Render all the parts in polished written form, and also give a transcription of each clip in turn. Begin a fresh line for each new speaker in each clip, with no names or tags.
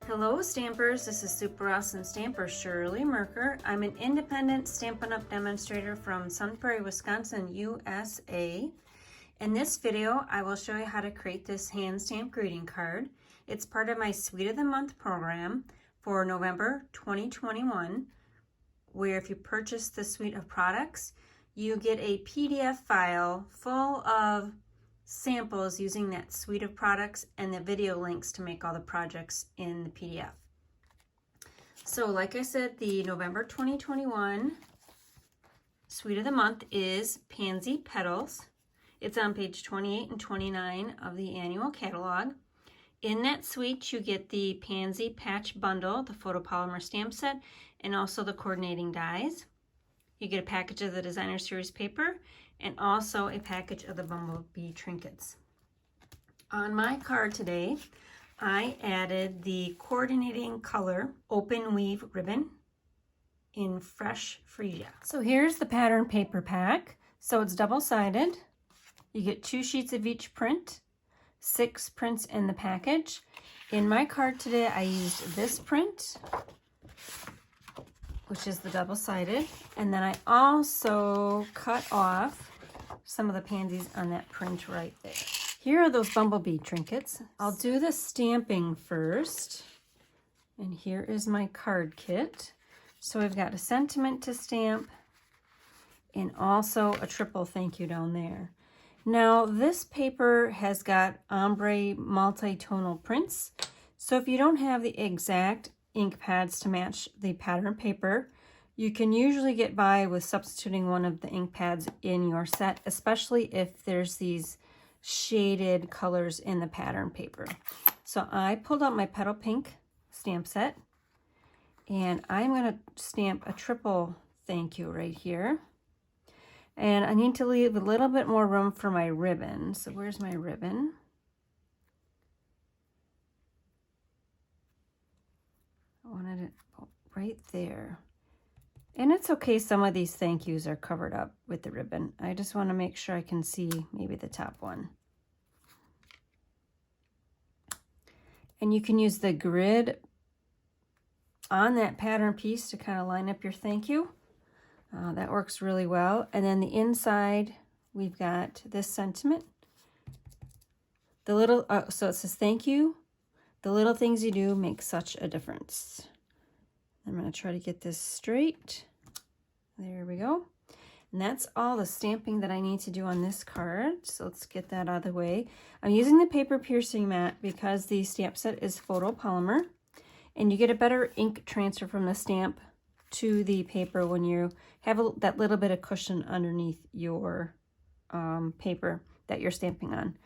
Hello Stampers, this is Super Awesome Stamper Shirley Merker. I'm an independent Stampin' Up! Demonstrator from Sun Prairie, Wisconsin, USA. In this video, I will show you how to create this hand stamp greeting card. It's part of my Suite of the Month program for November 2021, where if you purchase the suite of products, you get a PDF file full of samples using that suite of products and the video links to make all the projects in the PDF. So like I said, the November 2021 Suite of the Month is Pansy Petals. It's on page 28 and 29 of the annual catalog. In that suite, you get the Pansy Patch Bundle, the photopolymer stamp set, and also the coordinating dies. You get a package of the Designer Series paper and also a package of the Bumblebee trinkets. On my card today, I added the coordinating color open weave ribbon in Fresh Freesia. So here's the pattern paper pack. So it's double-sided. You get 2 sheets of each print, 6 prints in the package. In my card today, I used this print, which is the double-sided, and then I also cut off some of the pansies on that print right there. Here are those Bumblebee trinkets. I'll do the stamping first, and here is my card kit. So we've got a sentiment to stamp and also a triple thank you down there. Now this paper has got ombre multi-tonal prints, so if you don't have the exact ink pads to match the pattern paper, you can usually get by with substituting one of the ink pads in your set, especially if there's these shaded colors in the pattern paper. So I pulled out my Petal Pink stamp set, and I'm going to stamp a triple thank you right here. And I need to leave a little bit more room for my ribbon. So where's my ribbon? I wanted it right there. And it's okay, some of these thank yous are covered up with the ribbon. I just want to make sure I can see maybe the top one. And you can use the grid on that pattern piece to kind of line up your thank you. That works really well. And then the inside, we've got this sentiment. The little, so it says thank you. The little things you do make such a difference. I'm going to try to get this straight. There we go. And that's all the stamping that I need to do on this card. So let's get that out of the way. I'm using the paper piercing mat because the stamp set is photopolymer. And you get a better ink transfer from the stamp to the paper when you have that little bit of cushion underneath your paper that you're stamping on.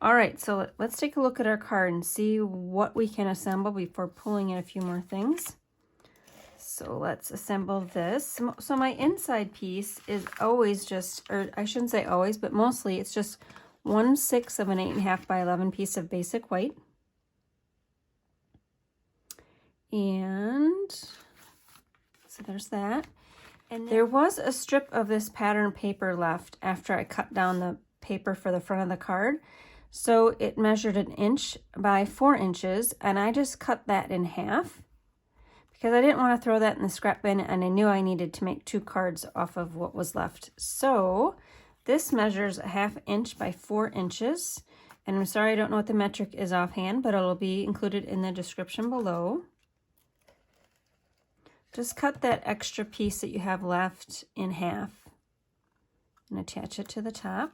All right, so let's take a look at our card and see what we can assemble before pulling in a few more things. So let's assemble this. So my inside piece is always just, or I shouldn't say always, but mostly it's just 1/6 of an 8.5 by 11 piece of basic white. And so there's that. And there was a strip of this pattern paper left after I cut down the paper for the front of the card. So it measured 1 inch by 4 inches, and I just cut that in half because I didn't want to throw that in the scrap bin, and I knew I needed to make 2 cards off of what was left. So this measures 1/2 inch by 4 inches, and I'm sorry I don't know what the metric is offhand, but it'll be included in the description below. Just cut that extra piece that you have left in half and attach it to the top.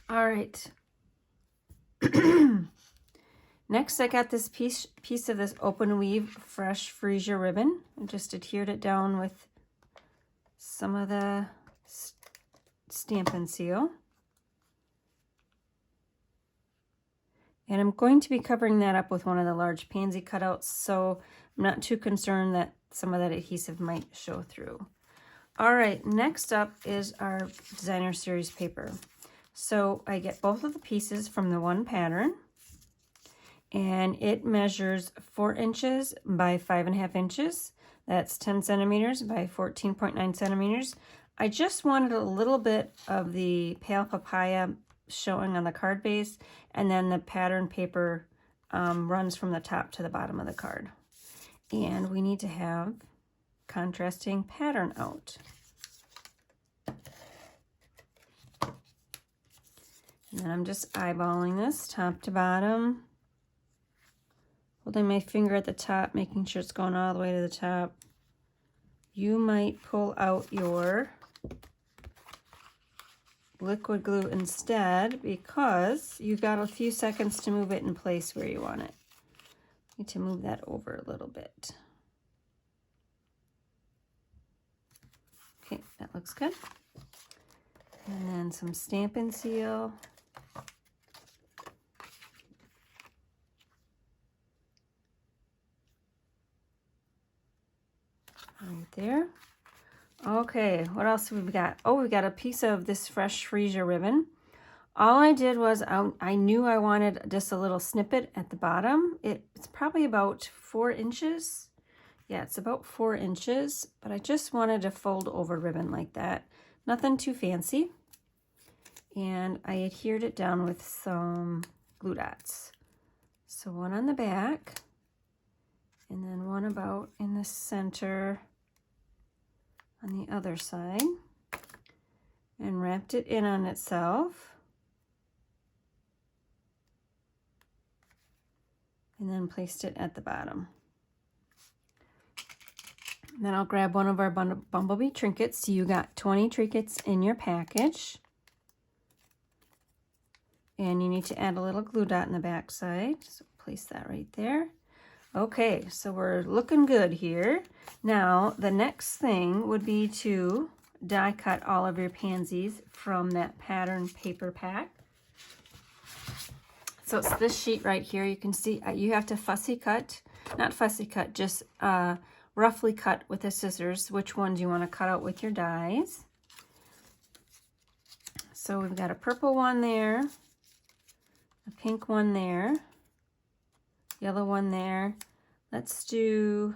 All right. Next, I got this piece of this open weave Fresh Freesia ribbon. I just adhered it down with some of the Stampin' Seal. And I'm going to be covering that up with one of the large pansy cutouts, so I'm not too concerned that some of that adhesive might show through. All right, next up is our Designer Series paper. So I get both of the pieces from the one pattern, and it measures 4 inches by 5.5 inches. That's 10 centimeters by 14.9 centimeters. I just wanted a little bit of the pale papaya showing on the card base, and then the pattern paper runs from the top to the bottom of the card. And we need to have contrasting pattern out. And then I'm just eyeballing this top to bottom, holding my finger at the top, making sure it's going all the way to the top. You might pull out your liquid glue instead because you've got a few seconds to move it in place where you want it. Need to move that over a little bit. Okay, that looks good. And then some Stampin' Seal. Right there. Okay, what else have we got? Oh, we got a piece of this fresh freesia ribbon. All I did was I knew I wanted just a little snippet at the bottom. It's probably about 4 inches. Yeah, it's about 4 inches, but I just wanted to fold over ribbon like that. Nothing too fancy. And I adhered it down with some glue dots. So one on the back, and then one about in the center on the other side, and wrapped it in on itself. And then placed it at the bottom. And then I'll grab one of our bumblebee trinkets. So you got 20 trinkets in your package. And you need to add a little glue dot in the back side. So place that right there. Okay, so we're looking good here. Now, the next thing would be to die cut all of your pansies from that pattern paper pack. So it's this sheet right here. You can see you have to fussy cut, not fussy cut, just roughly cut with the scissors which ones you want to cut out with your dies. So we've got a purple one there, a pink one there, yellow one there. Let's do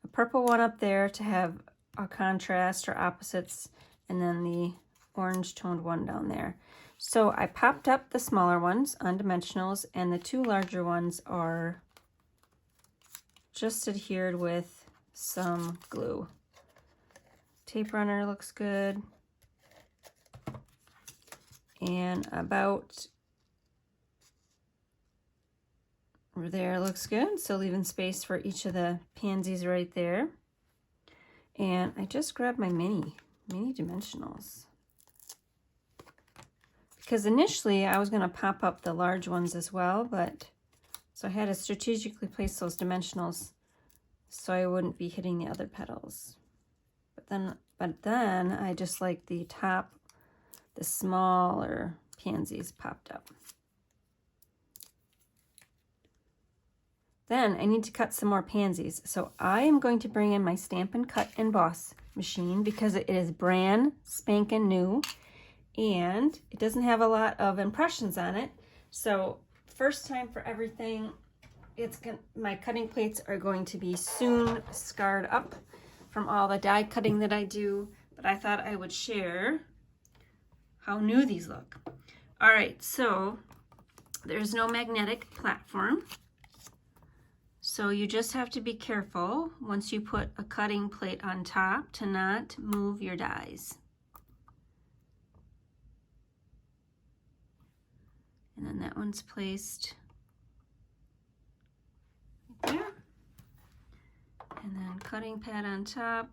a purple one up there to have a contrast or opposites, and then the orange toned one down there. So I popped up the smaller ones on dimensionals, and the 2 larger ones are just adhered with some glue. Tape runner looks good. And about over there looks good. So leaving space for each of the pansies right there. And I just grabbed my mini dimensionals. Because initially I was going to pop up the large ones as well, but so I had to strategically place those dimensionals so I wouldn't be hitting the other petals. But then I just like the top, the smaller pansies popped up. Then I need to cut some more pansies. So I am going to bring in my Stampin' Cut and Emboss machine because it is brand spanking new and it doesn't have a lot of impressions on it. So first time for everything, my cutting plates are going to be soon scarred up from all the die cutting that I do, but I thought I would share how new these look. All right, so there's no magnetic platform. So you just have to be careful once you put a cutting plate on top to not move your dies. And then that one's placed right there. And then cutting pad on top.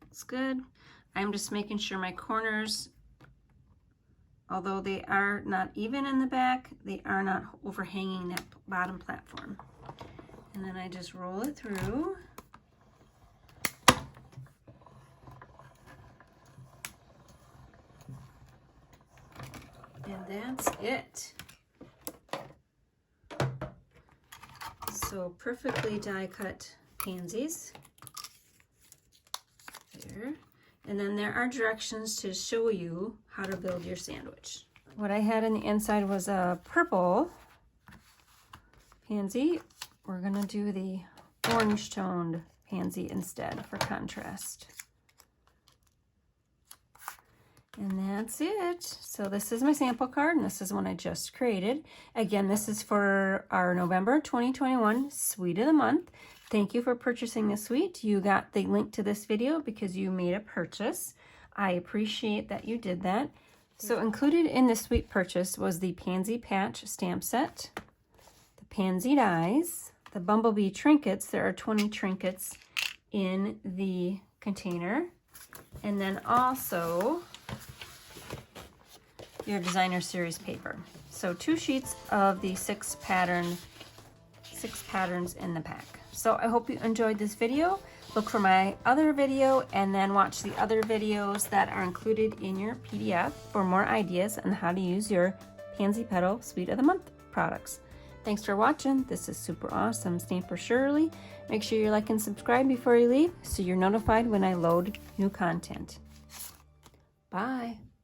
It's good. I'm just making sure my corners, although they are not even in the back, they are not overhanging that bottom platform. And then I just roll it through. And that's it. So perfectly die cut pansies. There. And then there are directions to show you how to build your sandwich. What I had in the inside was a purple pansy. We're gonna do the orange toned pansy instead for contrast. And that's it. So this is my sample card, and this is one I just created. Again, this is for our November 2021 Suite of the Month. Thank you for purchasing the suite. You got the link to this video because you made a purchase. I appreciate that you did that. So included in the suite purchase was the Pansy Patch stamp set, the Pansy dies, the Bumblebee trinkets. There are 20 trinkets in the container. And then also your designer series paper. So 2 sheets of the 6 patterns in the pack. So I hope you enjoyed this video. Look for my other video and then watch the other videos that are included in your PDF for more ideas on how to use your Pansy Petal Suite of the Month products. Thanks for watching. This is Super Awesome Stamper Shirley. Make sure you like and subscribe before you leave so you're notified when I load new content. Bye.